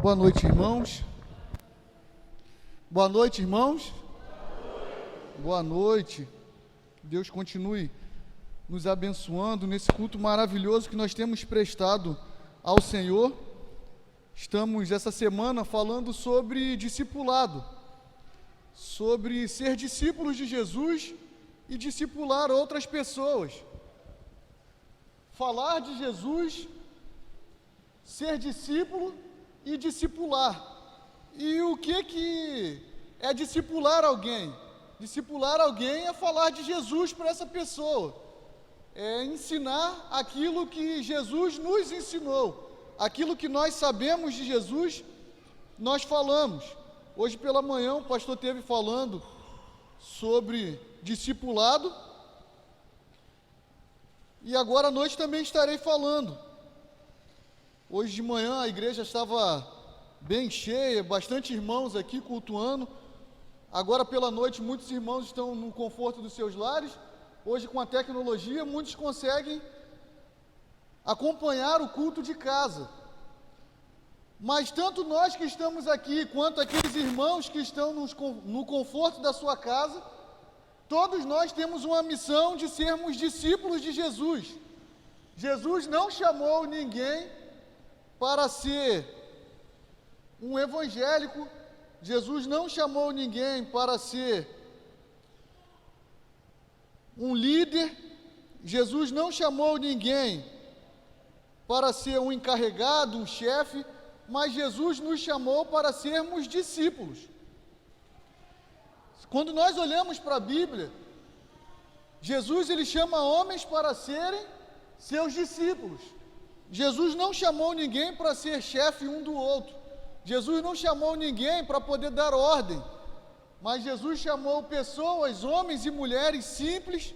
Boa noite, irmãos. Boa noite, irmãos. Boa noite. Deus continue nos abençoando nesse culto maravilhoso que nós temos prestado ao Senhor. Estamos essa semana falando sobre discipulado, sobre ser discípulos de Jesus e discipular outras pessoas. Falar de Jesus, ser discípulo e discipular. E o que é discipular alguém? Discipular alguém é falar de Jesus para essa pessoa. É ensinar aquilo que Jesus nos ensinou. Aquilo que nós sabemos de Jesus, nós falamos. Hoje pela manhã o pastor esteve falando sobre discipulado. E agora à noite também estarei falando. Hoje de manhã a igreja estava bem cheia, bastante irmãos aqui cultuando. Agora pela noite muitos irmãos estão no conforto dos seus lares. Hoje com a tecnologia muitos conseguem acompanhar o culto de casa. Mas tanto nós que estamos aqui, quanto aqueles irmãos que estão no conforto da sua casa, todos nós temos uma missão de sermos discípulos de Jesus. Jesus não chamou ninguém para ser um evangélico. Jesus não chamou ninguém para ser um líder. Jesus não chamou ninguém para ser um encarregado, um chefe, mas Jesus nos chamou para sermos discípulos. Quando nós olhamos para a Bíblia, Jesus ele chama homens para serem seus discípulos. Jesus não chamou ninguém para ser chefe um do outro. Jesus não chamou ninguém para poder dar ordem, mas Jesus chamou pessoas, homens e mulheres simples,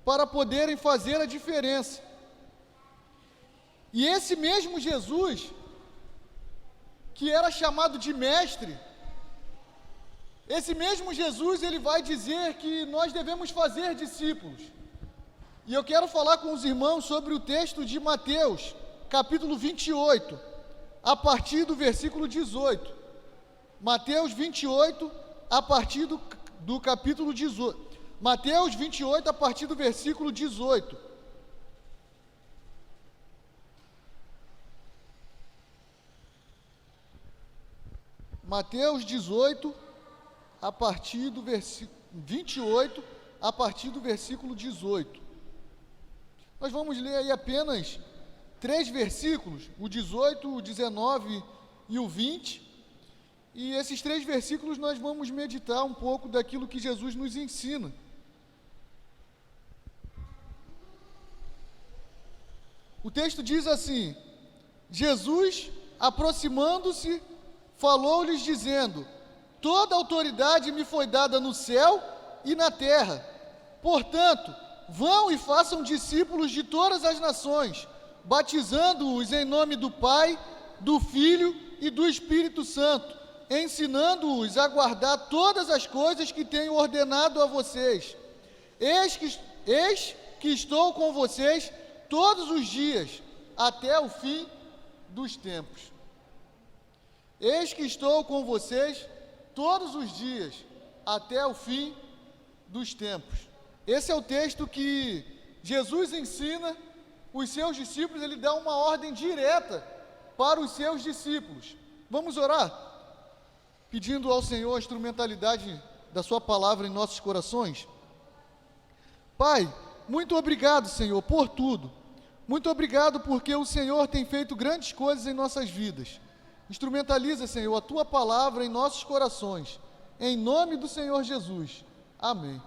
para poderem fazer a diferença. E esse mesmo Jesus, que era chamado de mestre, esse mesmo Jesus, ele vai dizer que nós devemos fazer discípulos. E eu quero falar com os irmãos sobre o texto de Mateus, capítulo 28, a partir do versículo 18. Mateus 28, a partir do capítulo 18. Mateus 28, a partir do versículo 18. Mateus 18, a partir do versículo 28, a partir do versículo 18. Nós vamos ler aí apenas 3 versículos, o 18, o 19 e o 20. E esses 3 versículos nós vamos meditar um pouco daquilo que Jesus nos ensina. O texto diz assim: Jesus, aproximando-se, falou-lhes dizendo: toda autoridade me foi dada no céu e na terra. Portanto, vão e façam discípulos de todas as nações, batizando-os em nome do Pai, do Filho e do Espírito Santo, ensinando-os a guardar todas as coisas que tenho ordenado a vocês. Eis que estou com vocês todos os dias, até o fim dos tempos. Eis que estou com vocês todos os dias, até o fim dos tempos. Esse é o texto que Jesus ensina os seus discípulos. Ele dá uma ordem direta para os seus discípulos. Vamos orar? Pedindo ao Senhor a instrumentalidade da sua palavra em nossos corações. Pai, muito obrigado, Senhor, por tudo. Muito obrigado porque o Senhor tem feito grandes coisas em nossas vidas. Instrumentaliza, Senhor, a tua palavra em nossos corações. Em nome do Senhor Jesus. Amém.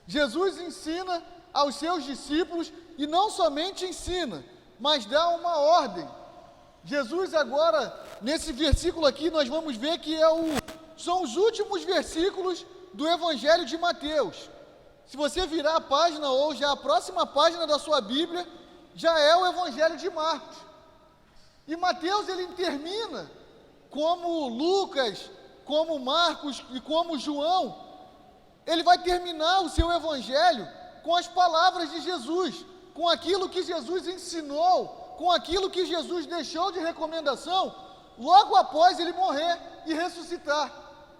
Jesus ensina aos seus discípulos, e não somente ensina, mas dá uma ordem. Jesus agora, nesse versículo aqui, nós vamos ver que são os últimos versículos do Evangelho de Mateus. Se você virar a página, ou já a próxima página da sua Bíblia, já é o Evangelho de Marcos. E Mateus, ele termina, como Lucas, como Marcos e como João, ele vai terminar o seu evangelho com as palavras de Jesus, com aquilo que Jesus ensinou, com aquilo que Jesus deixou de recomendação logo após ele morrer e ressuscitar.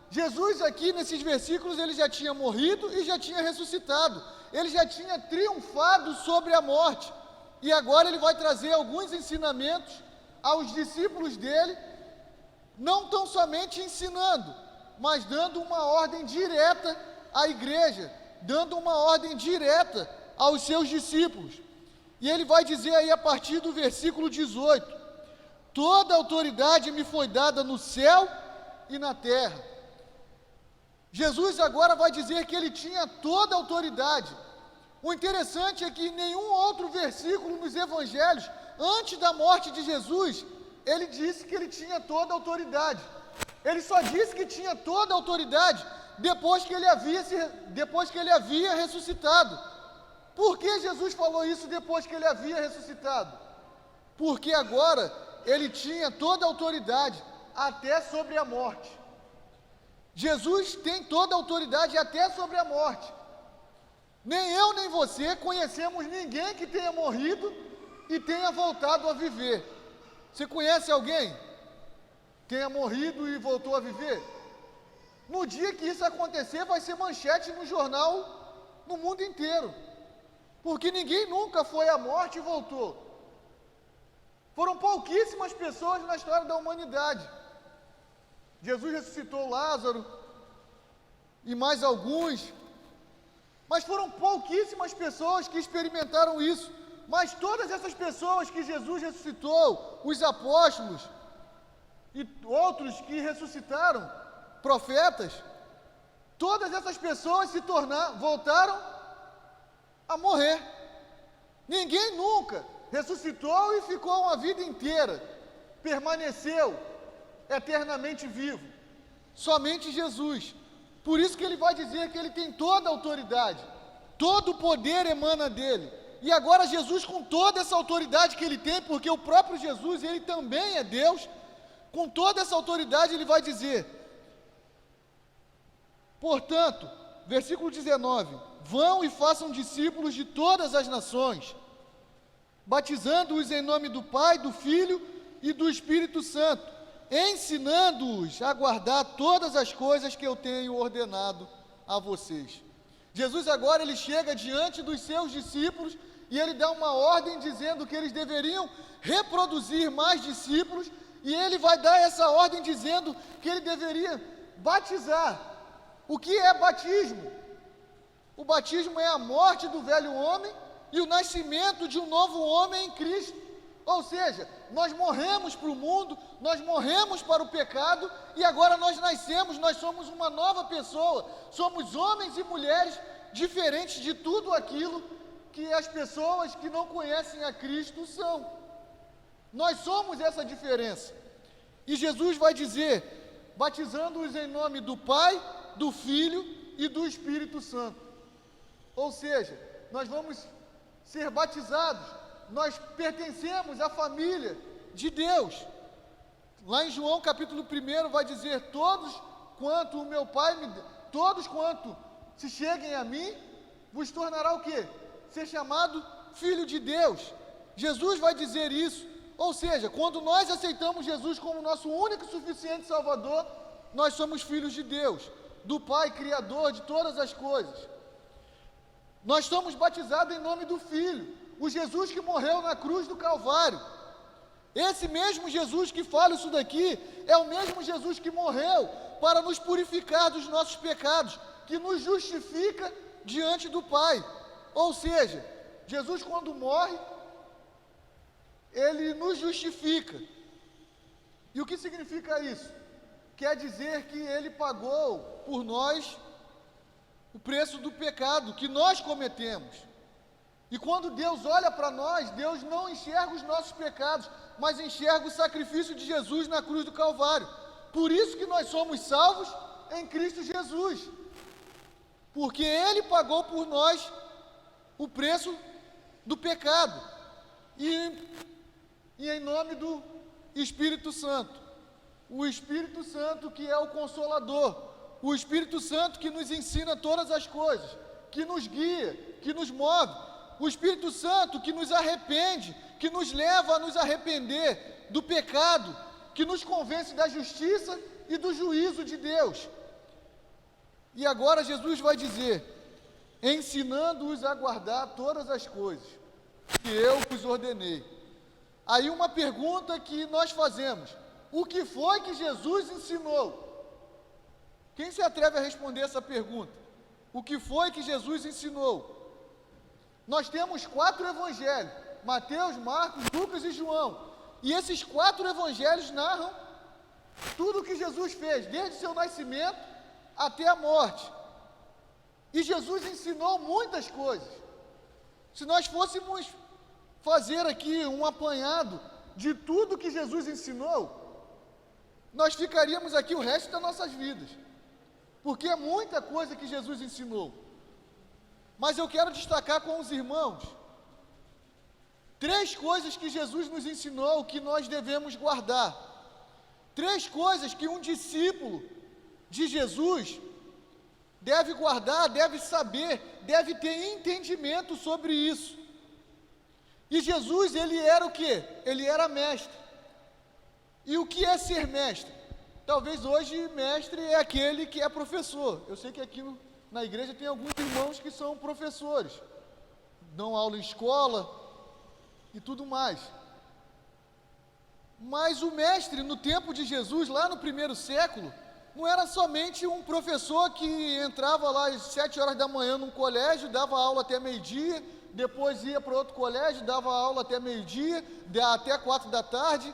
Jesus aqui nesses versículos, ele já tinha morrido e já tinha ressuscitado. Ele já tinha triunfado sobre a morte. E agora ele vai trazer alguns ensinamentos aos discípulos dele, não tão somente ensinando, mas dando uma ordem direta à igreja, dando uma ordem direta aos seus discípulos. E ele vai dizer aí a partir do versículo 18: toda autoridade me foi dada no céu e na terra. Jesus agora vai dizer que ele tinha toda a autoridade. O interessante é que em nenhum outro versículo nos evangelhos, antes da morte de Jesus, ele disse que ele tinha toda a autoridade. Ele só disse que tinha toda a autoridade depois que ele havia ressuscitado. Por que Jesus falou isso depois que ele havia ressuscitado? Porque agora ele tinha toda a autoridade, até sobre a morte. Jesus tem toda a autoridade até sobre a morte. Nem eu nem você conhecemos ninguém que tenha morrido e tenha voltado a viver. Você conhece alguém que tenha morrido e voltou a viver? No dia que isso acontecer, vai ser manchete no jornal no mundo inteiro. Porque ninguém nunca foi à morte e voltou. Foram pouquíssimas pessoas na história da humanidade. Jesus ressuscitou Lázaro e mais alguns, mas foram pouquíssimas pessoas que experimentaram isso. Mas todas essas pessoas que Jesus ressuscitou, os apóstolos e outros que ressuscitaram, profetas, todas essas pessoas voltaram a morrer. Ninguém nunca ressuscitou e ficou uma vida inteira, permaneceu eternamente vivo. Somente Jesus. Por isso que ele vai dizer que ele tem toda a autoridade, todo o poder emana dele. E agora Jesus, com toda essa autoridade que ele tem, porque o próprio Jesus, ele também é Deus, com toda essa autoridade ele vai dizer, portanto, versículo 19, vão e façam discípulos de todas as nações, batizando-os em nome do Pai, do Filho e do Espírito Santo, ensinando-os a guardar todas as coisas que eu tenho ordenado a vocês. Jesus agora ele chega diante dos seus discípulos e ele dá uma ordem dizendo que eles deveriam reproduzir mais discípulos, e ele vai dar essa ordem dizendo que ele deveria batizar. O que é batismo? O batismo é a morte do velho homem e o nascimento de um novo homem em Cristo. Ou seja, nós morremos para o mundo, nós morremos para o pecado e agora nós nascemos, nós somos uma nova pessoa, somos homens e mulheres diferentes de tudo aquilo que as pessoas que não conhecem a Cristo são. Nós somos essa diferença. E Jesus vai dizer, batizando-os em nome do Pai, do Filho e do Espírito Santo. Ou seja, nós vamos ser batizados, nós pertencemos à família de Deus. Lá em João capítulo 1 vai dizer, todos quanto se cheguem a mim, vos tornará o quê? Ser chamado filho de Deus. Jesus vai dizer isso. Ou seja, quando nós aceitamos Jesus como nosso único e suficiente Salvador, nós somos filhos de Deus, do Pai, Criador de todas as coisas. Nós somos batizados em nome do Filho, o Jesus que morreu na cruz do Calvário. Esse mesmo Jesus que fala isso daqui, é o mesmo Jesus que morreu para nos purificar dos nossos pecados, que nos justifica diante do Pai. Ou seja, Jesus quando morre, ele nos justifica. E o que significa isso? Quer dizer que ele pagou por nós o preço do pecado que nós cometemos. E quando Deus olha para nós, Deus não enxerga os nossos pecados, mas enxerga o sacrifício de Jesus na cruz do Calvário. Por isso que nós somos salvos em Cristo Jesus. Porque Ele pagou por nós o preço do pecado. E em nome do Espírito Santo. O Espírito Santo que é o Consolador. O Espírito Santo que nos ensina todas as coisas, que nos guia, que nos move. O Espírito Santo que nos arrepende, que nos leva a nos arrepender do pecado que nos convence da justiça e do juízo de Deus. E agora Jesus vai dizer: ensinando-os a guardar todas as coisas que eu vos ordenei. Aí uma pergunta que nós fazemos: o que foi que Jesus ensinou? Quem se atreve a responder essa pergunta? O que foi que Jesus ensinou? Nós temos 4 evangelhos: Mateus, Marcos, Lucas e João. E esses 4 evangelhos narram tudo o que Jesus fez, desde seu nascimento até a morte. E Jesus ensinou muitas coisas. Se nós fôssemos fazer aqui um apanhado de tudo que Jesus ensinou, nós ficaríamos aqui o resto das nossas vidas, porque é muita coisa que Jesus ensinou. Mas eu quero destacar com os irmãos 3 coisas que Jesus nos ensinou que nós devemos guardar. 3 coisas que um discípulo de Jesus deve guardar, deve saber, deve ter entendimento sobre isso. E Jesus, ele era o quê? Ele era mestre. E o que é ser mestre? Talvez hoje mestre é aquele que é professor. Eu sei que aqui na igreja tem alguns irmãos que são professores, dão aula em escola e tudo mais. Mas o mestre, no tempo de Jesus, lá no primeiro século, não era somente um professor que entrava lá às 7 horas da manhã num colégio, dava aula até meio-dia, depois ia para outro colégio, dava aula até meio-dia, até 4 da tarde.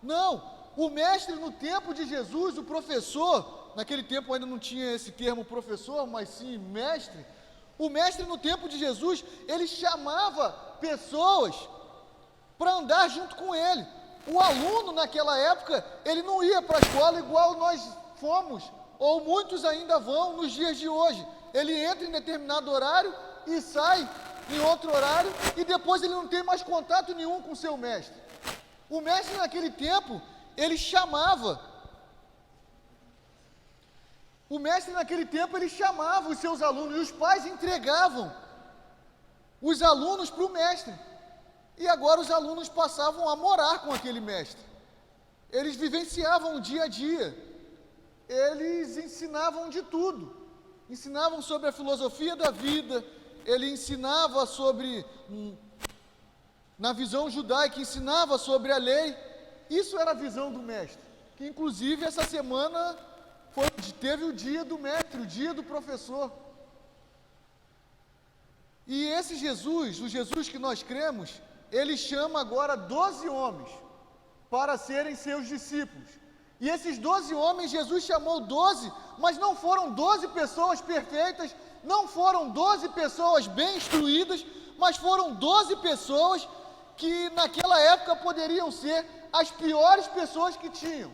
Não, o mestre no tempo de Jesus, o professor, naquele tempo ainda não tinha esse termo professor, mas sim mestre. O mestre no tempo de Jesus, ele chamava pessoas para andar junto com ele. O aluno naquela época, ele não ia para a escola igual nós fomos, ou muitos ainda vão nos dias de hoje. Ele entra em determinado horário e sai em outro horário, e depois ele não tem mais contato nenhum com o seu mestre. O mestre naquele tempo, ele chamava. O mestre naquele tempo, ele chamava os seus alunos, e os pais entregavam os alunos para o mestre. E agora os alunos passavam a morar com aquele mestre. Eles vivenciavam o dia a dia. Eles ensinavam de tudo. Ensinavam sobre a filosofia da vida. Ele ensinava sobre, na visão judaica, ensinava sobre a lei. Isso era a visão do mestre. Que inclusive essa semana teve o dia do mestre, o dia do professor. E esse Jesus, o Jesus que nós cremos, ele chama agora 12 homens para serem seus discípulos. E esses 12 homens, Jesus chamou 12, mas não foram 12 pessoas perfeitas, não foram 12 pessoas bem instruídas, mas foram 12 pessoas que naquela época poderiam ser as piores pessoas que tinham.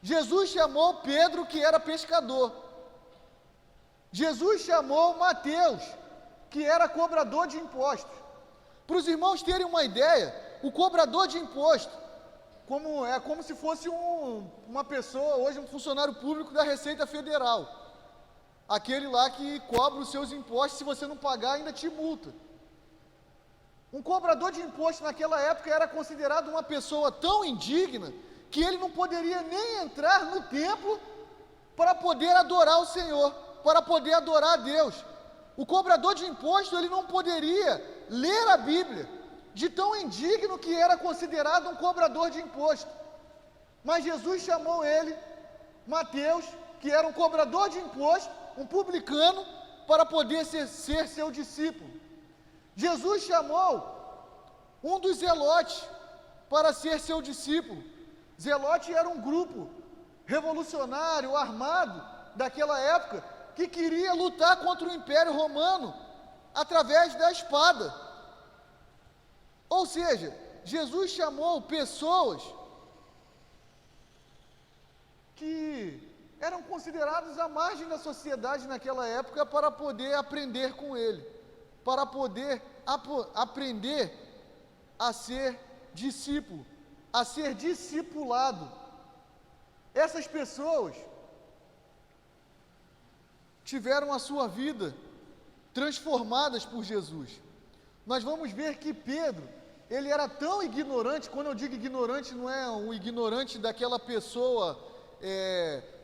Jesus chamou Pedro, que era pescador. Jesus chamou Mateus, que era cobrador de impostos. Para os irmãos terem uma ideia, o cobrador de imposto, é como se fosse uma pessoa, hoje um funcionário público da Receita Federal. Aquele lá que cobra os seus impostos, se você não pagar, ainda te multa. Um cobrador de imposto naquela época era considerado uma pessoa tão indigna que ele não poderia nem entrar no templo para poder adorar o Senhor, para poder adorar a Deus. O cobrador de imposto, ele não poderia ler a Bíblia, de tão indigno que era considerado um cobrador de imposto. Mas Jesus chamou ele, Mateus, que era um cobrador de imposto, um publicano, para poder ser seu discípulo. Jesus chamou um dos zelotes para ser seu discípulo. Zelote era um grupo revolucionário, armado, daquela época, que queria lutar contra o Império Romano através da espada. Ou seja, Jesus chamou pessoas que eram considerados à margem da sociedade naquela época para poder aprender com ele, para poder aprender a ser discípulo, a ser discipulado. Essas pessoas tiveram a sua vida transformadas por Jesus. Nós vamos ver que Pedro, ele era tão ignorante. Quando eu digo ignorante, não é um ignorante daquela pessoa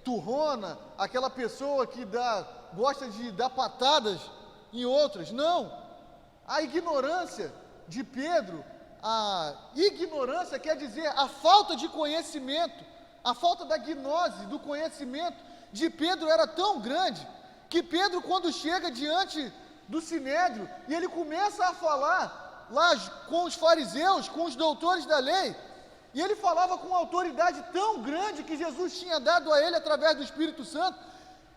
turrona, aquela pessoa que gosta de dar patadas em outras. Não, a ignorância de Pedro, a ignorância quer dizer a falta de conhecimento, a falta da gnose, do conhecimento de Pedro era tão grande, que Pedro, quando chega diante do Sinédrio, e ele começa a falar lá com os fariseus, com os doutores da lei, e ele falava com uma autoridade tão grande que Jesus tinha dado a ele através do Espírito Santo,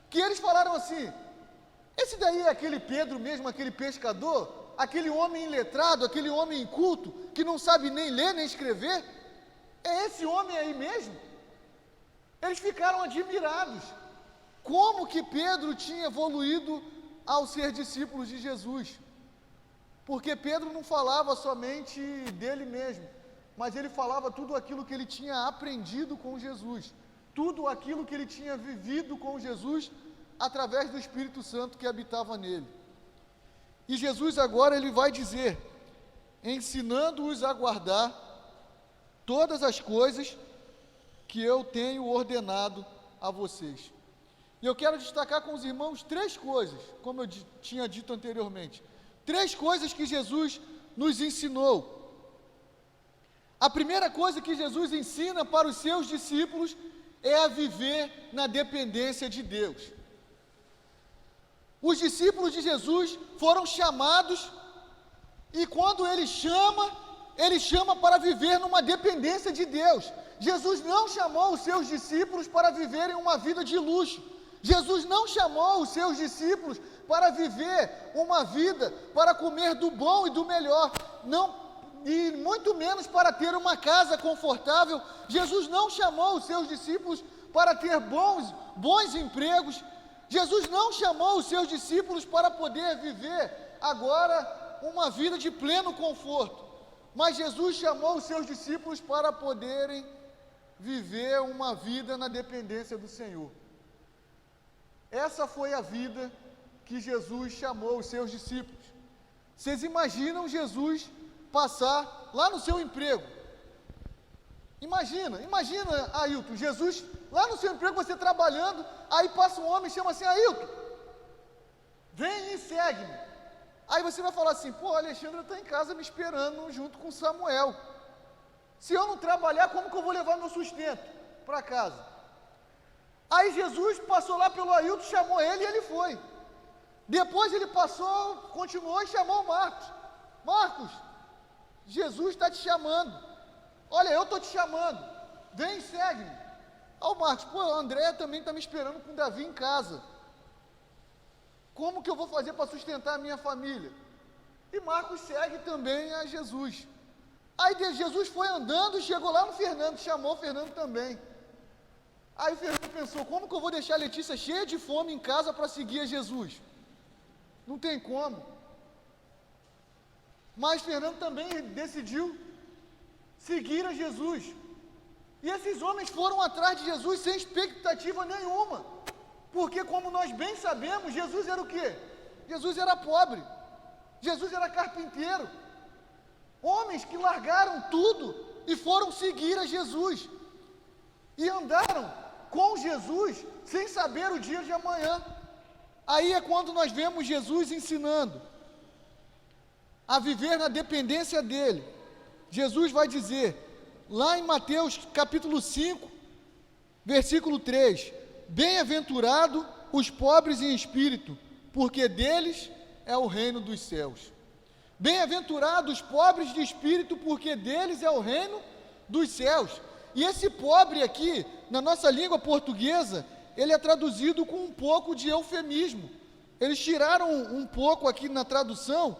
que eles falaram assim: esse daí é aquele Pedro mesmo, aquele pescador, aquele homem iletrado, aquele homem inculto, que não sabe nem ler nem escrever? É esse homem aí mesmo? Eles ficaram admirados. Como que Pedro tinha evoluído ao ser discípulo de Jesus? Porque Pedro não falava somente dele mesmo, mas ele falava tudo aquilo que ele tinha aprendido com Jesus, tudo aquilo que ele tinha vivido com Jesus, através do Espírito Santo que habitava nele. E Jesus agora ele vai dizer, ensinando-os a guardar todas as coisas que eu tenho ordenado a vocês. E eu quero destacar com os irmãos 3 coisas, como eu tinha dito anteriormente. 3 coisas que Jesus nos ensinou. A primeira coisa que Jesus ensina para os seus discípulos é a viver na dependência de Deus. Os discípulos de Jesus foram chamados, e quando ele chama para viver numa dependência de Deus. Jesus não chamou os seus discípulos para viverem uma vida de luxo. Jesus não chamou os seus discípulos para viver uma vida, para comer do bom e do melhor, não, e muito menos para ter uma casa confortável. Jesus não chamou os seus discípulos para ter bons empregos. Jesus não chamou os seus discípulos para poder viver agora uma vida de pleno conforto, mas Jesus chamou os seus discípulos para poderem viver uma vida na dependência do Senhor. Essa foi a vida que Jesus chamou os seus discípulos. Vocês imaginam Jesus passar lá no seu emprego? Imagina, Ailton, Jesus lá no seu emprego, você trabalhando, aí passa um homem e chama assim: Ailton, vem e segue-me. Aí você vai falar assim: pô, a Alexandra está em casa me esperando junto com Samuel. Se eu não trabalhar, como que eu vou levar meu sustento para casa? Aí Jesus passou lá pelo Ailton, chamou ele e ele foi. Depois ele passou, continuou e chamou o Marcos. Marcos, Jesus está te chamando. Olha, eu estou te chamando. Vem e segue-me. Aí o Marcos: pô, a Andréia também está me esperando com o Davi em casa. Como que eu vou fazer para sustentar a minha família? E Marcos segue também a Jesus. Aí Jesus foi andando, chegou lá no Fernando, chamou o Fernando também. Aí o Fernando pensou: como que eu vou deixar a Letícia cheia de fome em casa para seguir a Jesus? Não tem como. Mas Fernando também decidiu seguir a Jesus. E esses homens foram atrás de Jesus sem expectativa nenhuma. Porque, como nós bem sabemos, Jesus era o quê? Jesus era pobre. Jesus era carpinteiro. Homens que largaram tudo e foram seguir a Jesus. E andaram com Jesus sem saber o dia de amanhã. Aí é quando nós vemos Jesus ensinando a viver na dependência dele. Jesus vai dizer, lá em Mateus capítulo 5, versículo 3, bem-aventurado os pobres em espírito, porque deles é o reino dos céus. Bem-aventurados os pobres de espírito, porque deles é o reino dos céus. E esse pobre aqui, na nossa língua portuguesa, ele é traduzido com um pouco de eufemismo. Eles tiraram um pouco aqui na tradução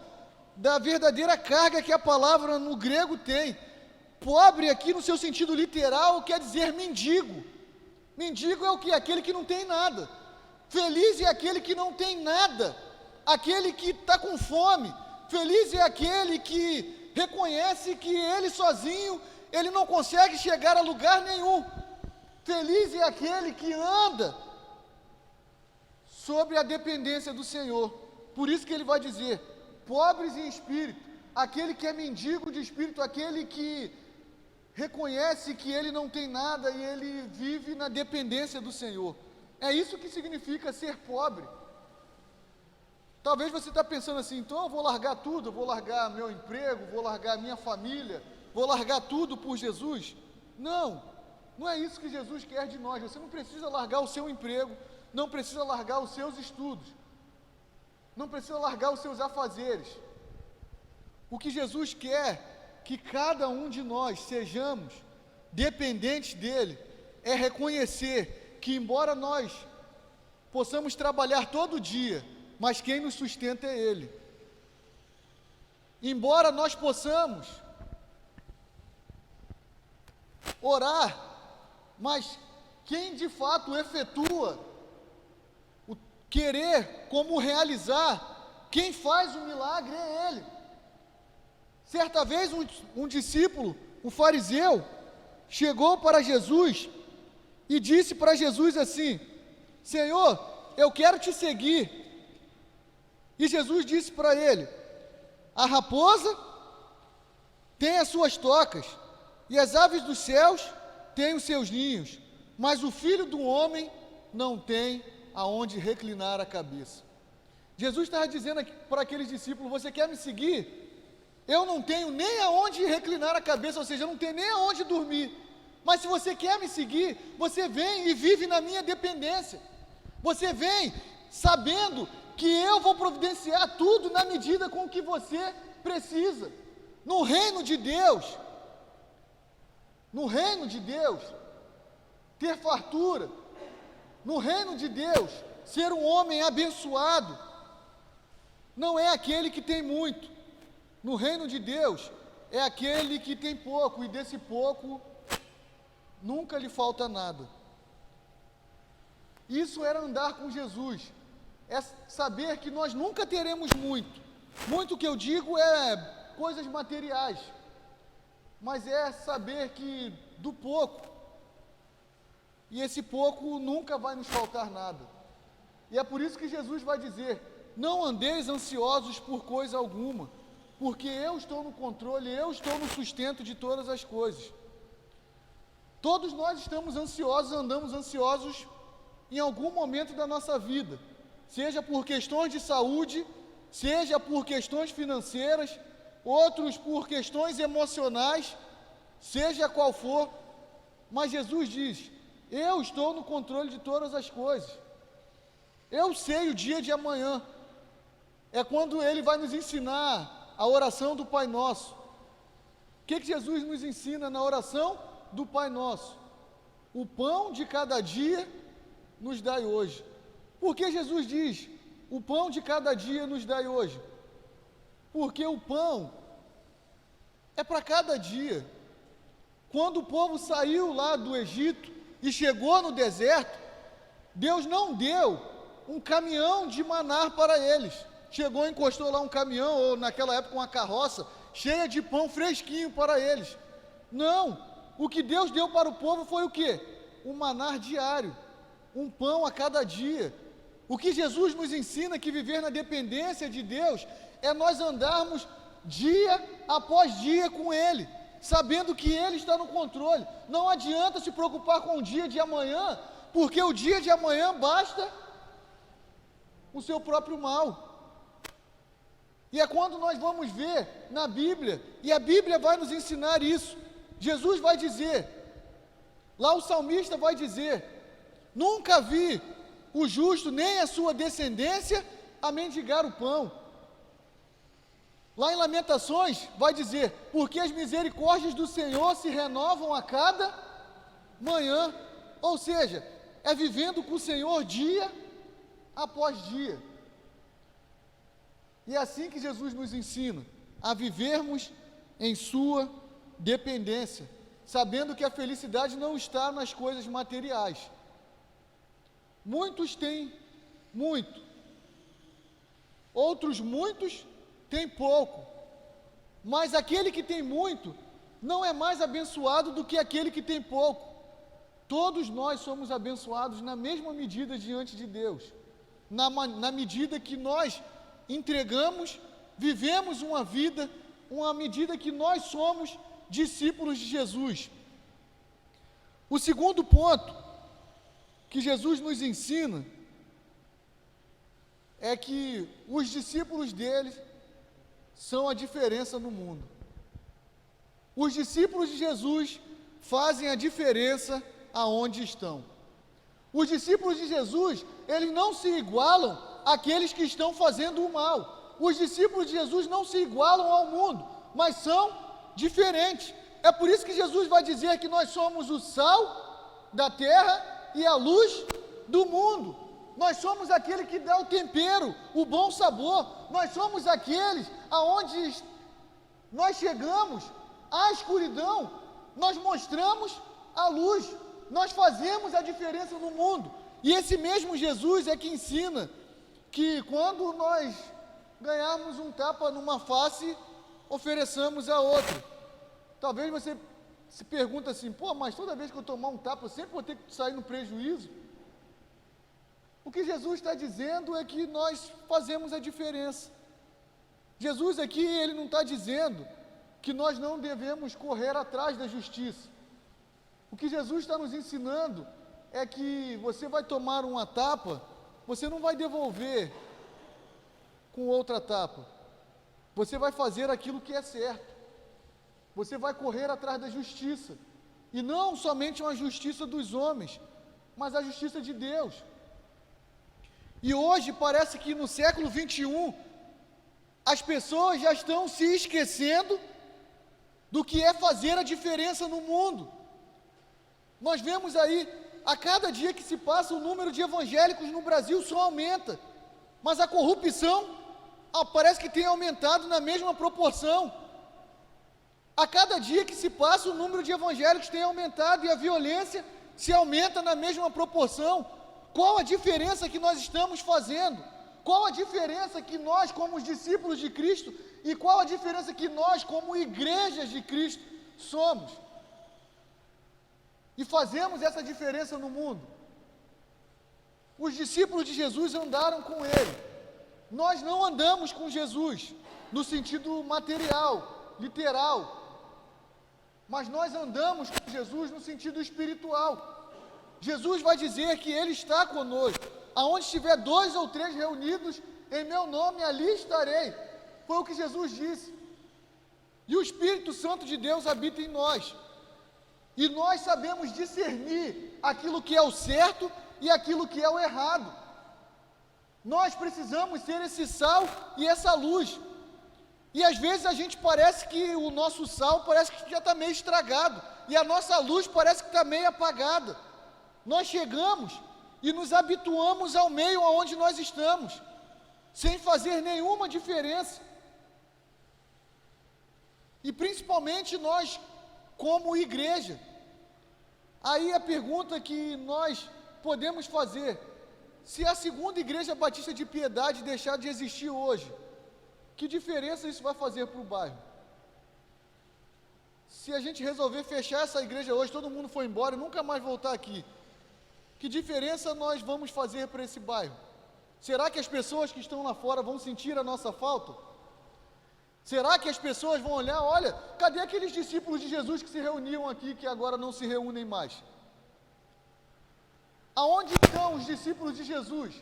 da verdadeira carga que a palavra no grego tem. Pobre aqui no seu sentido literal quer dizer mendigo. Mendigo é o que? Aquele que não tem nada. Feliz é aquele que não tem nada, aquele que está com fome. Feliz é aquele que reconhece que ele sozinho, ele não consegue chegar a lugar nenhum. Feliz é aquele que anda sobre a dependência do Senhor. Por isso que ele vai dizer, pobres em espírito, aquele que é mendigo de espírito, aquele que reconhece que ele não tem nada e ele vive na dependência do Senhor. É isso que significa ser pobre. Talvez você está pensando assim, então eu vou largar tudo, eu vou largar meu emprego, vou largar minha família, vou largar tudo por Jesus. Não, não é isso que Jesus quer de nós. Você não precisa largar o seu emprego, não precisa largar os seus estudos, não precisa largar os seus afazeres. O que Jesus quer que cada um de nós sejamos dependentes dele, é reconhecer que embora nós possamos trabalhar todo dia, mas quem nos sustenta é ele. Embora nós possamos orar, mas quem de fato efetua o querer como realizar, quem faz o milagre é ele. Certa vez um discípulo, um fariseu, chegou para Jesus e disse para Jesus assim: Senhor, eu quero te seguir. E Jesus disse para ele: a raposa tem as suas tocas, e as aves dos céus têm os seus ninhos, mas o filho do homem não tem aonde reclinar a cabeça. Jesus estava dizendo para aqueles discípulos: você quer me seguir? Eu não tenho nem aonde reclinar a cabeça, ou seja, eu não tenho nem aonde dormir. Mas se você quer me seguir, você vem e vive na minha dependência. Você vem sabendo que eu vou providenciar tudo na medida com que você precisa. No reino de Deus, ter fartura, no reino de Deus, ser um homem abençoado, não é aquele que tem muito. No reino de Deus, é aquele que tem pouco, e desse pouco, nunca lhe falta nada. Isso era andar com Jesus, é saber que nós nunca teremos muito. Muito que eu digo é coisas materiais, mas é saber que do pouco, e esse pouco nunca vai nos faltar nada. E é por isso que Jesus vai dizer: não andeis ansiosos por coisa alguma, porque eu estou no controle, eu estou no sustento de todas as coisas. Todos nós estamos ansiosos, andamos ansiosos em algum momento da nossa vida, seja por questões de saúde, seja por questões financeiras, outros por questões emocionais, seja qual for, mas Jesus diz: eu estou no controle de todas as coisas, eu sei o dia de amanhã. É quando Ele vai nos ensinar a oração do Pai Nosso. O que Jesus nos ensina na oração do Pai Nosso? O pão de cada dia nos dai hoje. Por que Jesus diz: o pão de cada dia nos dai hoje? Porque o pão é para cada dia. Quando o povo saiu lá do Egito e chegou no deserto, Deus não deu um caminhão de maná para eles. Chegou, encostou lá um caminhão, ou naquela época uma carroça, cheia de pão fresquinho para eles. Não, o que Deus deu para o povo foi o quê? Um maná diário, um pão a cada dia. O que Jesus nos ensina que viver na dependência de Deus é nós andarmos dia após dia com Ele, sabendo que Ele está no controle. Não adianta se preocupar com o dia de amanhã, porque o dia de amanhã basta o seu próprio mal. E é quando nós vamos ver na Bíblia, e a Bíblia vai nos ensinar isso. Jesus vai dizer, lá o salmista vai dizer: nunca vi o justo nem a sua descendência a mendigar o pão. Lá em Lamentações vai dizer: porque as misericórdias do Senhor se renovam a cada manhã. Ou seja, é vivendo com o Senhor dia após dia. E é assim que Jesus nos ensina a vivermos em sua dependência, sabendo que a felicidade não está nas coisas materiais. Muitos têm muito, outros muitos têm pouco, mas aquele que tem muito não é mais abençoado do que aquele que tem pouco. Todos nós somos abençoados na mesma medida diante de Deus, na medida que nós entregamos, vivemos uma vida uma medida que nós somos discípulos de Jesus. O segundo ponto que Jesus nos ensina é que os discípulos dele são a diferença no mundo. Os discípulos de Jesus fazem a diferença aonde estão. Os discípulos de Jesus, eles não se igualam àqueles que estão fazendo o mal. Os discípulos de Jesus não se igualam ao mundo, mas são diferentes. É por isso que Jesus vai dizer que nós somos o sal da terra e a luz do mundo. Nós somos aquele que dá o tempero, o bom sabor. Nós somos aqueles aonde nós chegamos à escuridão, nós mostramos a luz, nós fazemos a diferença no mundo. E esse mesmo Jesus é que ensina que quando nós ganharmos um tapa numa face, ofereçamos a outra. Talvez você se pergunta assim, mas toda vez que eu tomar um tapa, eu sempre vou ter que sair no prejuízo. O que Jesus está dizendo é que nós fazemos a diferença. Jesus aqui, ele não está dizendo que nós não devemos correr atrás da justiça. O que Jesus está nos ensinando é que você vai tomar uma tapa, você não vai devolver com outra tapa. Você vai fazer aquilo que é certo. Você vai correr atrás da justiça. E não somente uma justiça dos homens, mas a justiça de Deus. E hoje parece que no século 21, as pessoas já estão se esquecendo do que é fazer a diferença no mundo. Nós vemos aí, a cada dia que se passa, o número de evangélicos no Brasil só aumenta, mas a corrupção parece que tem aumentado na mesma proporção. A cada dia que se passa, o número de evangélicos tem aumentado e a violência se aumenta na mesma proporção. Qual a diferença que nós estamos fazendo? Qual a diferença que nós, como os discípulos de Cristo, e qual a diferença que nós, como igrejas de Cristo, somos? E fazemos essa diferença no mundo. Os discípulos de Jesus andaram com Ele. Nós não andamos com Jesus no sentido material, literal, mas nós andamos com Jesus no sentido espiritual. Jesus vai dizer que Ele está conosco. Aonde estiver 2 ou 3 reunidos em meu nome, ali estarei. Foi o que Jesus disse. E o Espírito Santo de Deus habita em nós. E nós sabemos discernir aquilo que é o certo e aquilo que é o errado. Nós precisamos ser esse sal e essa luz. E às vezes a gente parece que o nosso sal parece que já está meio estragado. E a nossa luz parece que está meio apagada. Nós chegamos e nos habituamos ao meio aonde nós estamos, sem fazer nenhuma diferença. E principalmente nós, como igreja. Aí a pergunta que nós podemos fazer: se a segunda igreja batista de Piedade deixar de existir hoje, que diferença isso vai fazer para o bairro? Se a gente resolver fechar essa igreja hoje, todo mundo for embora e nunca mais voltar aqui, que diferença nós vamos fazer para esse bairro? Será que as pessoas que estão lá fora vão sentir a nossa falta? Será que as pessoas vão olhar, olha, cadê aqueles discípulos de Jesus que se reuniam aqui, que agora não se reúnem mais? Aonde estão os discípulos de Jesus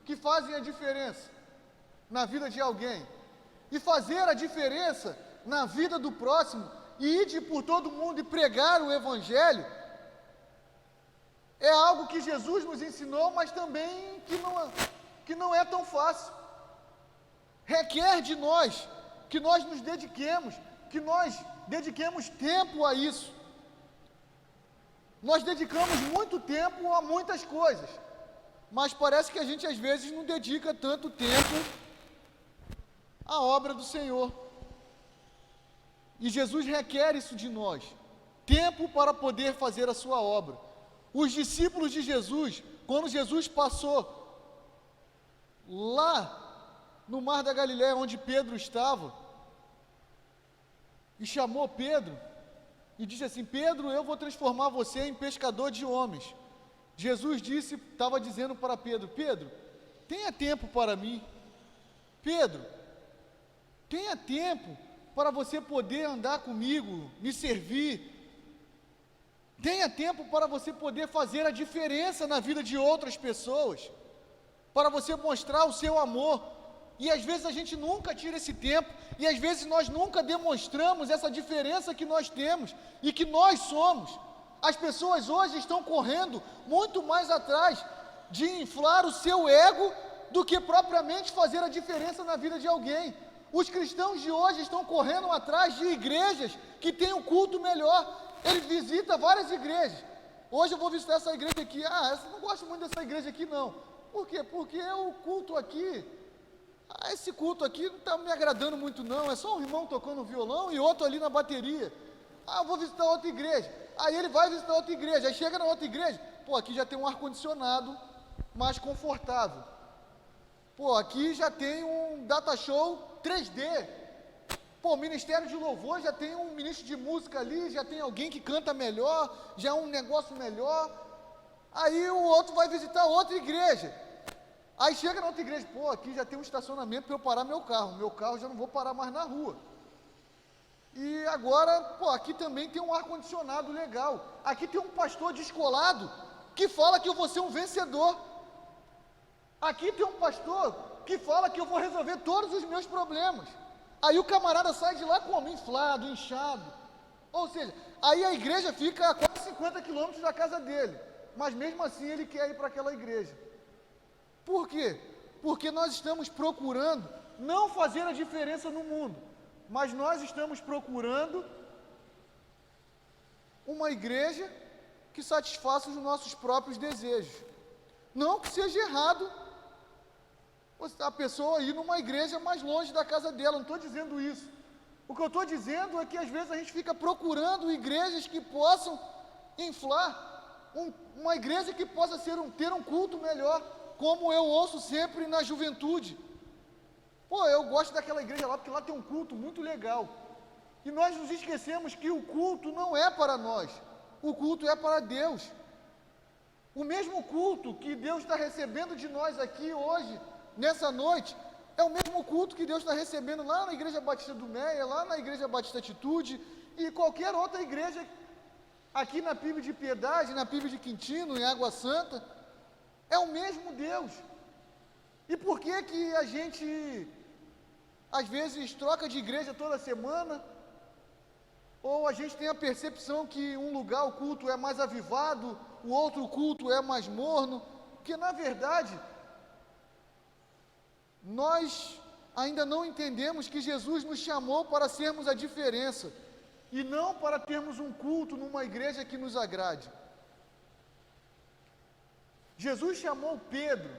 que fazem a diferença na vida de alguém? E fazer a diferença na vida do próximo, e ir por todo mundo e pregar o Evangelho, é algo que Jesus nos ensinou, mas também que não é tão fácil. Requer de nós que nós nos dediquemos, que nós dediquemos tempo a isso. Nós dedicamos muito tempo a muitas coisas, mas parece que a gente às vezes não dedica tanto tempo à obra do Senhor. E Jesus requer isso de nós, tempo para poder fazer a sua obra. Os discípulos de Jesus, quando Jesus passou lá no Mar da Galileia, onde Pedro estava, e chamou Pedro, e disse assim: Pedro, eu vou transformar você em pescador de homens. Jesus estava dizendo para Pedro: Pedro, tenha tempo para mim. Pedro, tenha tempo para você poder andar comigo, me servir. Tenha tempo para você poder fazer a diferença na vida de outras pessoas, para você mostrar o seu amor. E às vezes a gente nunca tira esse tempo, e às vezes nós nunca demonstramos essa diferença que nós temos e que nós somos. As pessoas hoje estão correndo muito mais atrás de inflar o seu ego do que propriamente fazer a diferença na vida de alguém. Os cristãos de hoje estão correndo atrás de igrejas que têm um culto melhor. Ele visita várias igrejas. Hoje eu vou visitar essa igreja aqui. Eu não gosto muito dessa igreja aqui não. Por quê? Porque o culto aqui, esse culto aqui não está me agradando muito não. É só um irmão tocando violão e outro ali na bateria. Eu vou visitar outra igreja. Aí ele vai visitar outra igreja. Aí chega na outra igreja. Aqui já tem um ar-condicionado mais confortável. Aqui já tem um data show 3D. O Ministério de Louvor já tem um ministro de música ali, já tem alguém que canta melhor, já é um negócio melhor. Aí o outro vai visitar outra igreja. Aí chega na outra igreja, aqui já tem um estacionamento para eu parar meu carro já não vou parar mais na rua. E agora, aqui também tem um ar-condicionado legal. Aqui tem um pastor descolado que fala que eu vou ser um vencedor. Aqui tem um pastor que fala que eu vou resolver todos os meus problemas. Aí o camarada sai de lá como? Inflado, inchado. Ou seja, aí a igreja fica a quase 50 quilômetros da casa dele. Mas mesmo assim ele quer ir para aquela igreja. Por quê? Porque nós estamos procurando não fazer a diferença no mundo, mas nós estamos procurando uma igreja que satisfaça os nossos próprios desejos. Não que seja errado a pessoa ir numa igreja mais longe da casa dela, não estou dizendo isso. O que eu estou dizendo é que às vezes a gente fica procurando igrejas que possam inflar, uma igreja que possa ter um culto melhor, como eu ouço sempre na juventude. Eu gosto daquela igreja lá, porque lá tem um culto muito legal. E nós nos esquecemos que o culto não é para nós, o culto é para Deus. O mesmo culto que Deus está recebendo de nós aqui hoje, nessa noite, é o mesmo culto que Deus está recebendo lá na Igreja Batista do Meia, lá na Igreja Batista Atitude e qualquer outra igreja aqui na PIB de Piedade, na PIB de Quintino, em Água Santa. É o mesmo Deus. E por que que a gente às vezes troca de igreja toda semana? Ou a gente tem a percepção que um lugar o culto é mais avivado, o outro culto é mais morno, porque na verdade nós ainda não entendemos que Jesus nos chamou para sermos a diferença e não para termos um culto numa igreja que nos agrade. Jesus chamou Pedro,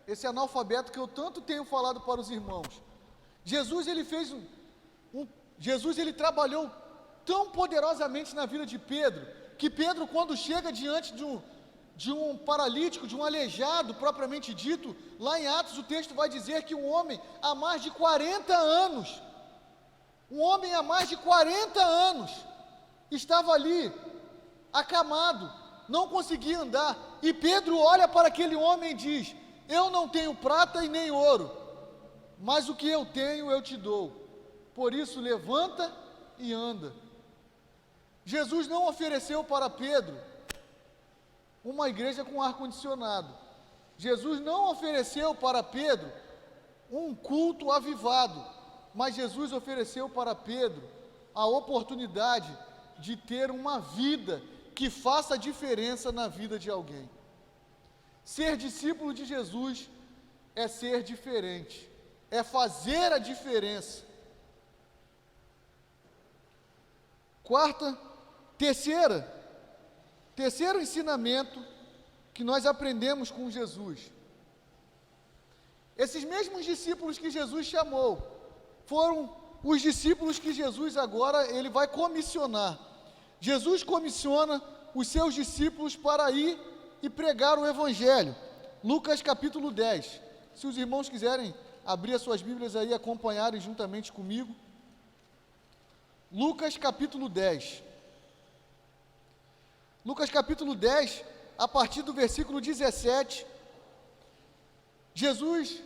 esse analfabeto que eu tanto tenho falado para os irmãos. Jesus ele trabalhou tão poderosamente na vida de Pedro, que Pedro, quando chega diante de um paralítico, de um aleijado, propriamente dito, lá em Atos o texto vai dizer que um homem há mais de 40 anos, estava ali, acamado, não conseguia andar, e Pedro olha para aquele homem e diz: eu não tenho prata e nem ouro, mas o que eu tenho eu te dou, por isso levanta e anda. Jesus não ofereceu para Pedro uma igreja com ar-condicionado. Jesus não ofereceu para Pedro um culto avivado, mas Jesus ofereceu para Pedro a oportunidade de ter uma vida que faça diferença na vida de alguém. Ser discípulo de Jesus é ser diferente, é fazer a diferença. Terceiro ensinamento que nós aprendemos com Jesus. Esses mesmos discípulos que Jesus chamou, foram os discípulos que Jesus agora ele vai comissionar. Jesus comissiona os seus discípulos para ir e pregar o Evangelho. Lucas capítulo 10. Se os irmãos quiserem abrir as suas Bíblias aí e acompanharem juntamente comigo. Lucas capítulo 10. Lucas capítulo 10, a partir do versículo 17, Jesus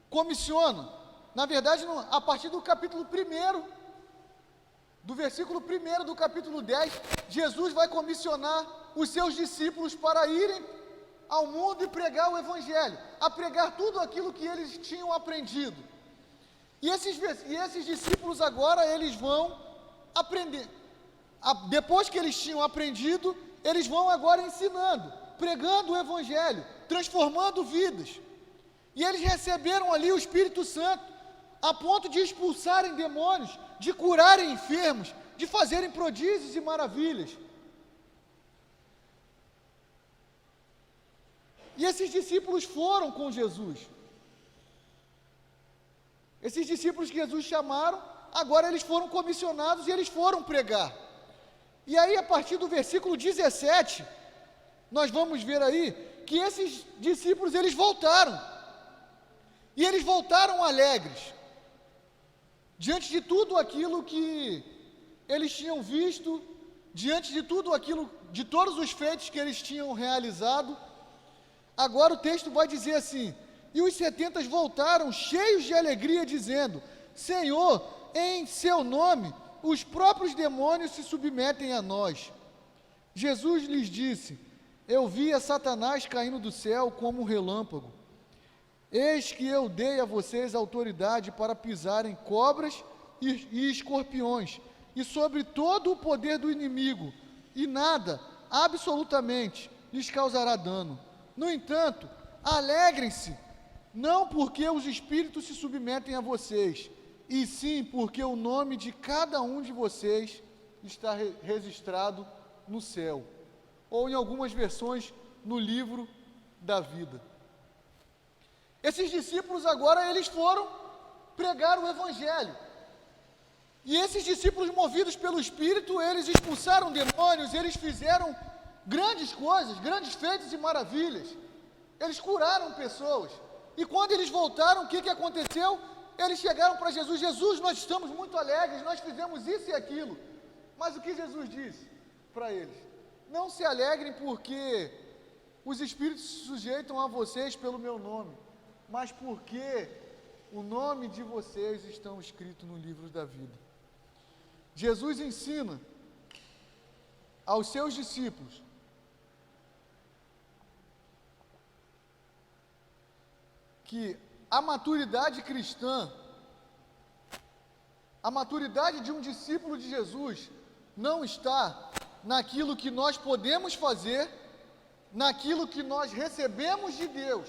comissiona, na verdade, a partir do capítulo 1, do versículo 1 do capítulo 10, Jesus vai comissionar os seus discípulos para irem ao mundo e pregar o Evangelho, a pregar tudo aquilo que eles tinham aprendido. E esses discípulos agora, eles vão aprender. Depois que eles tinham aprendido, eles vão agora ensinando, pregando o Evangelho, transformando vidas. E eles receberam ali o Espírito Santo, a ponto de expulsarem demônios, de curarem enfermos, de fazerem prodígios e maravilhas. E esses discípulos foram com Jesus. Esses discípulos que Jesus chamaram, agora eles foram comissionados e eles foram pregar. E aí, a partir do versículo 17, nós vamos ver aí que esses discípulos, eles voltaram. E eles voltaram alegres, diante de tudo aquilo que eles tinham visto, diante de tudo aquilo, de todos os feitos que eles tinham realizado. Agora o texto vai dizer assim: e os 70 voltaram cheios de alegria, dizendo: Senhor, em seu nome, os próprios demônios se submetem a nós. Jesus lhes disse: eu via Satanás caindo do céu como um relâmpago. Eis que eu dei a vocês autoridade para pisarem cobras e escorpiões, e sobre todo o poder do inimigo, e nada, absolutamente, lhes causará dano. No entanto, alegrem-se, não porque os espíritos se submetem a vocês, e sim porque o nome de cada um de vocês está registrado no céu, ou em algumas versões, no livro da vida. Esses discípulos agora, eles foram pregar o Evangelho. E esses discípulos, movidos pelo Espírito, eles expulsaram demônios, eles fizeram grandes coisas, grandes feitos e maravilhas. Eles curaram pessoas. E quando eles voltaram, o que aconteceu? Eles chegaram para Jesus: Jesus, nós estamos muito alegres, nós fizemos isso e aquilo. Mas o que Jesus disse para eles? Não se alegrem porque os espíritos se sujeitam a vocês pelo meu nome, mas porque o nome de vocês estão escrito no livro da vida. Jesus ensina aos seus discípulos que a maturidade cristã, a maturidade de um discípulo de Jesus, não está naquilo que nós podemos fazer, naquilo que nós recebemos de Deus.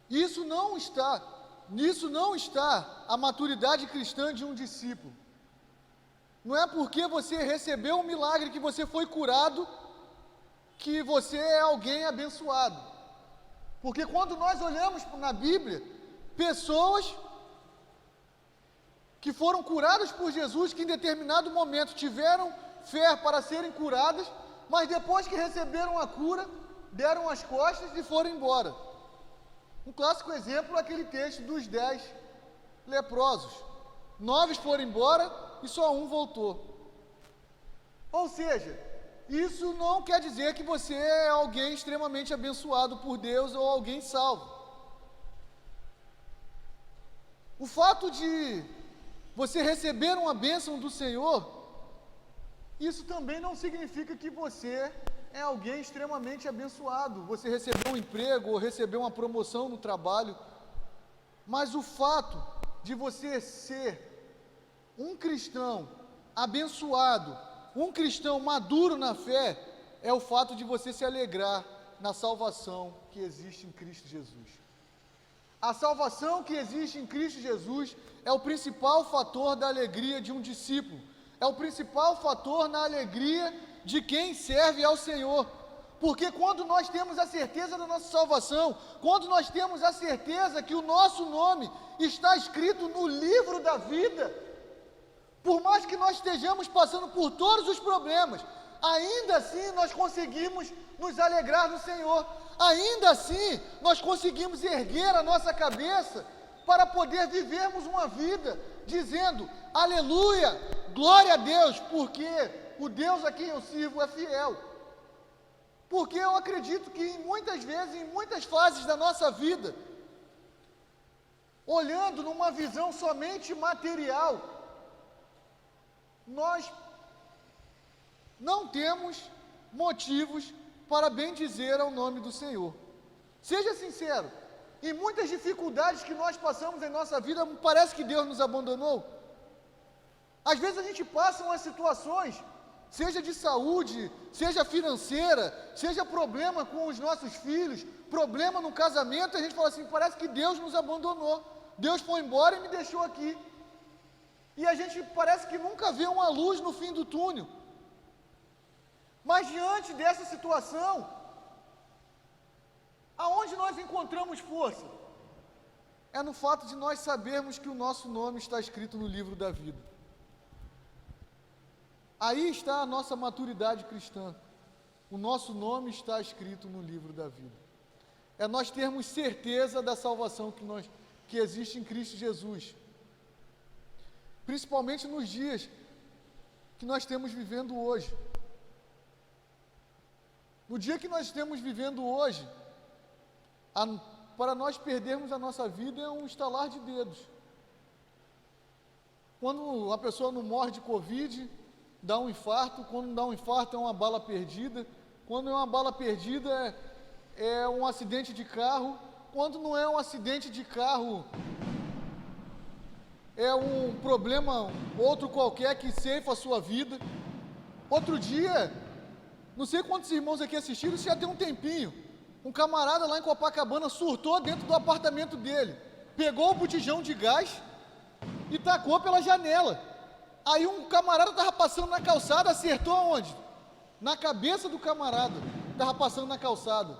Nisso não está a maturidade cristã de um discípulo. Não é porque você recebeu um milagre, que você foi curado, que você é alguém abençoado. Porque quando nós olhamos na Bíblia, pessoas que foram curadas por Jesus, que em determinado momento tiveram fé para serem curadas, mas depois que receberam a cura, deram as costas e foram embora. Um clássico exemplo é aquele texto dos 10 leprosos. 9 foram embora e só um voltou. Ou seja, isso não quer dizer que você é alguém extremamente abençoado por Deus ou alguém salvo. O fato de você receber uma bênção do Senhor, isso também não significa que você é alguém extremamente abençoado. Você recebeu um emprego ou recebeu uma promoção no trabalho, mas o fato de você ser um cristão abençoado, um cristão maduro na fé, é o fato de você se alegrar na salvação que existe em Cristo Jesus. A salvação que existe em Cristo Jesus é o principal fator da alegria de um discípulo, é o principal fator na alegria de quem serve ao Senhor. Porque quando nós temos a certeza da nossa salvação, quando nós temos a certeza que o nosso nome está escrito no livro da vida, por mais que nós estejamos passando por todos os problemas, ainda assim nós conseguimos nos alegrar no Senhor, ainda assim nós conseguimos erguer a nossa cabeça para poder vivermos uma vida dizendo: aleluia, glória a Deus, porque o Deus a quem eu sirvo é fiel. Porque eu acredito que muitas vezes, em muitas fases da nossa vida, olhando numa visão somente material, nós não temos motivos para bendizer ao nome do Senhor. Seja sincero, em muitas dificuldades que nós passamos em nossa vida, parece que Deus nos abandonou. Às vezes a gente passa umas situações, seja de saúde, seja financeira, seja problema com os nossos filhos, problema no casamento, a gente fala assim, parece que Deus nos abandonou, Deus foi embora e me deixou aqui. E a gente parece que nunca vê uma luz no fim do túnel. Mas diante dessa situação, aonde nós encontramos força? É no fato de nós sabermos que o nosso nome está escrito no livro da vida. Aí está a nossa maturidade cristã. O nosso nome está escrito no livro da vida. É nós termos certeza da salvação que existe em Cristo Jesus. Principalmente nos dias que nós estamos vivendo hoje. No dia que nós estamos vivendo hoje, para nós perdermos a nossa vida é um estalar de dedos. Quando a pessoa não morre de Covid, dá um infarto. Quando não dá um infarto, é uma bala perdida. Quando é uma bala perdida, é um acidente de carro. Quando não é um acidente de carro, é um problema outro qualquer que ceifa a sua vida. Outro dia, não sei quantos irmãos aqui assistiram, isso já tem um tempinho. Um camarada lá em Copacabana surtou dentro do apartamento dele, pegou o botijão de gás e tacou pela janela. Aí um camarada estava passando na calçada, acertou aonde? Na cabeça do camarada, estava passando na calçada.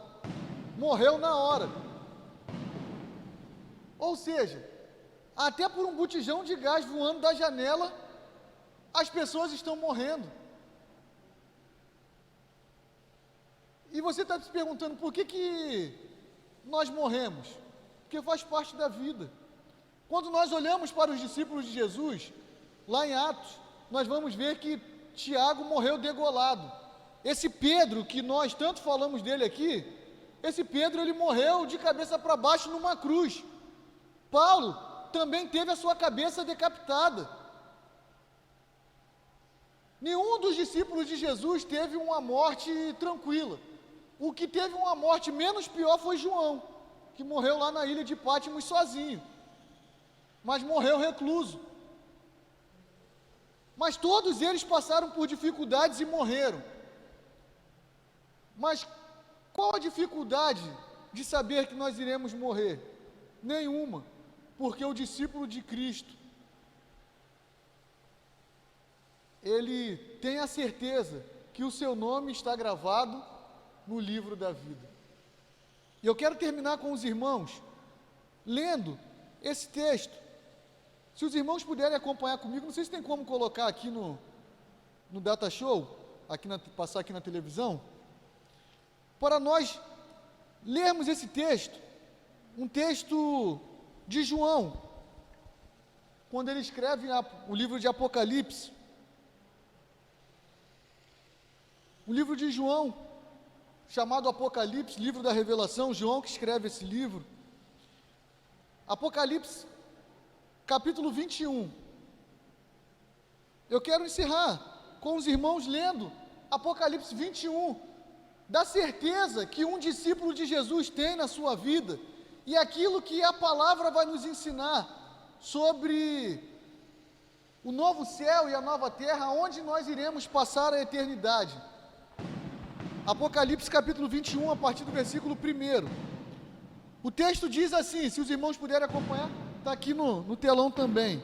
Morreu na hora. Ou seja, até por um botijão de gás voando da janela, as pessoas estão morrendo. E você está se perguntando, por que nós morremos? Porque faz parte da vida. Quando nós olhamos para os discípulos de Jesus, lá em Atos, nós vamos ver que Tiago morreu degolado. Esse Pedro, que nós tanto falamos dele aqui, esse Pedro, ele morreu de cabeça para baixo numa cruz. Paulo também teve a sua cabeça decapitada. Nenhum dos discípulos de Jesus teve uma morte tranquila. O que teve uma morte menos pior foi João, que morreu lá na ilha de Pátimos sozinho, mas morreu recluso. Mas todos eles passaram por dificuldades e morreram. Mas qual a dificuldade de saber que nós iremos morrer? Nenhuma, porque o discípulo de Cristo, ele tem a certeza que o seu nome está gravado no livro da vida. E eu quero terminar com os irmãos, lendo esse texto. Se os irmãos puderem acompanhar comigo, não sei se tem como colocar aqui no Data Show, passar aqui na televisão, para nós lermos esse texto, um texto de João, quando ele escreve o livro de Apocalipse. O livro de João, chamado Apocalipse, livro da revelação, João que escreve esse livro. Apocalipse, capítulo 21. Eu quero encerrar com os irmãos lendo Apocalipse 21, da certeza que um discípulo de Jesus tem na sua vida, e aquilo que a palavra vai nos ensinar sobre o novo céu e a nova terra, onde nós iremos passar a eternidade. Apocalipse capítulo 21, a partir do versículo 1. O texto diz assim, se os irmãos puderem acompanhar, está aqui no telão também.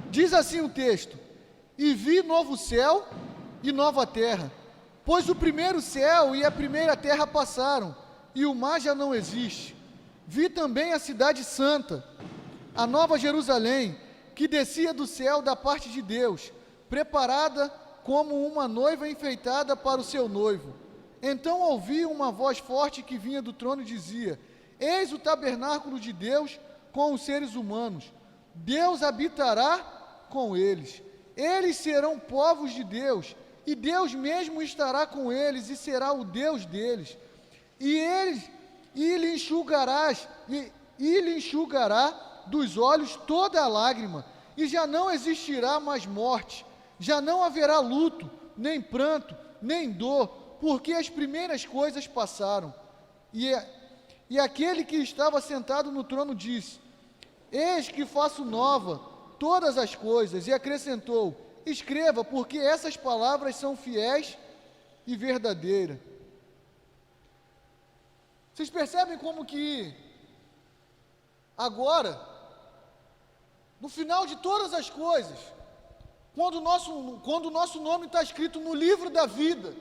Diz assim o texto: E vi novo céu e nova terra, pois o primeiro céu e a primeira terra passaram, e o mar já não existe. Vi também a cidade santa, a nova Jerusalém, que descia do céu da parte de Deus, preparada como uma noiva enfeitada para o seu noivo. Então ouvi uma voz forte que vinha do trono e dizia: Eis o tabernáculo de Deus com os seres humanos. Deus habitará com eles. Eles serão povos de Deus, e Deus mesmo estará com eles e será o Deus deles. E lhe enxugará dos olhos toda a lágrima, e já não existirá mais morte, já não haverá luto, nem pranto, nem dor, porque as primeiras coisas passaram. E aquele que estava sentado no trono disse: Eis que faço nova todas as coisas, e acrescentou: Escreva, porque essas palavras são fiéis e verdadeiras. Vocês percebem como que agora, no final de todas as coisas, quando o nosso nome está escrito no livro da vida,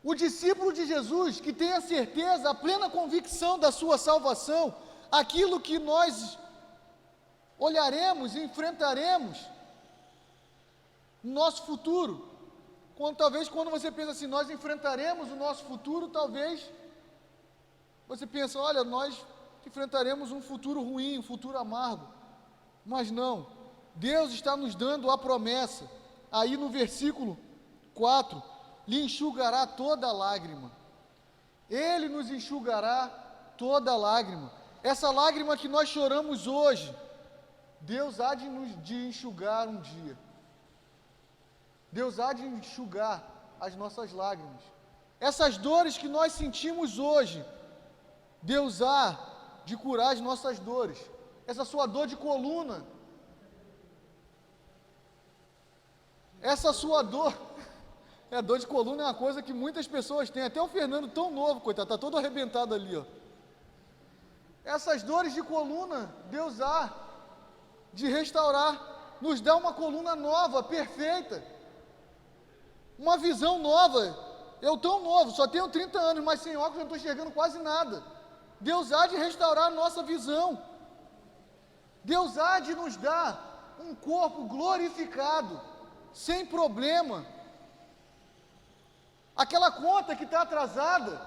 o discípulo de Jesus, que tem a certeza, a plena convicção da sua salvação, aquilo que nós olharemos e enfrentaremos no nosso futuro, talvez quando você pensa assim, nós enfrentaremos o nosso futuro, talvez você pensa, olha, nós enfrentaremos um futuro ruim, um futuro amargo, mas não, Deus está nos dando a promessa, aí no versículo 4, lhe enxugará toda lágrima, Ele nos enxugará toda lágrima, essa lágrima que nós choramos hoje, Deus há de enxugar um dia, Deus há de enxugar as nossas lágrimas, essas dores que nós sentimos hoje, Deus há de curar as nossas dores, essa sua dor de coluna, essa sua dor, dor de coluna é uma coisa que muitas pessoas têm, até o Fernando tão novo, coitado, está todo arrebentado ali, ó. Essas dores de coluna, Deus há de restaurar, nos dá uma coluna nova, perfeita, uma visão nova. Eu tão novo, só tenho 30 anos, mas sem óculos eu não estou enxergando quase nada. Deus há de restaurar a nossa visão, Deus há de nos dar um corpo glorificado, sem problema. Aquela conta que está atrasada,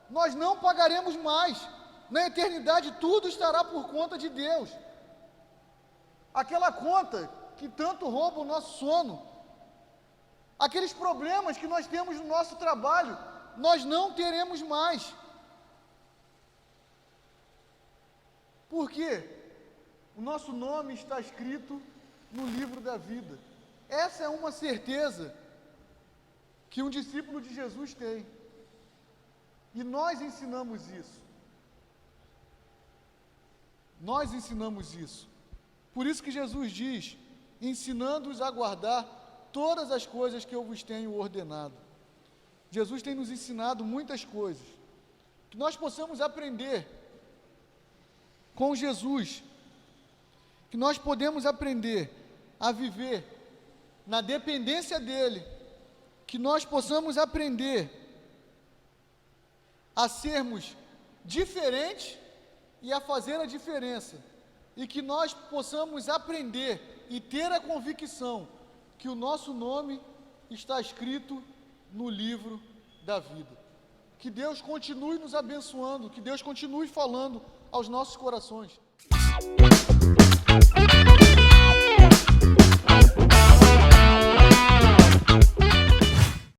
nós não pagaremos mais, na eternidade tudo estará por conta de Deus. Aquela conta que tanto rouba o nosso sono, aqueles problemas que nós temos no nosso trabalho, nós não teremos mais. Por quê? O nosso nome está escrito no livro da vida. Essa é uma certeza que um discípulo de Jesus tem. E nós ensinamos isso. Nós ensinamos isso. Por isso que Jesus diz, ensinando-os a guardar todas as coisas que eu vos tenho ordenado. Jesus tem nos ensinado muitas coisas, que nós possamos aprender com Jesus, que nós podemos aprender a viver na dependência dEle, que nós possamos aprender a sermos diferentes e a fazer a diferença, e que nós possamos aprender e ter a convicção que o nosso nome está escrito no livro da vida. Que Deus continue nos abençoando, que Deus continue falando aos nossos corações.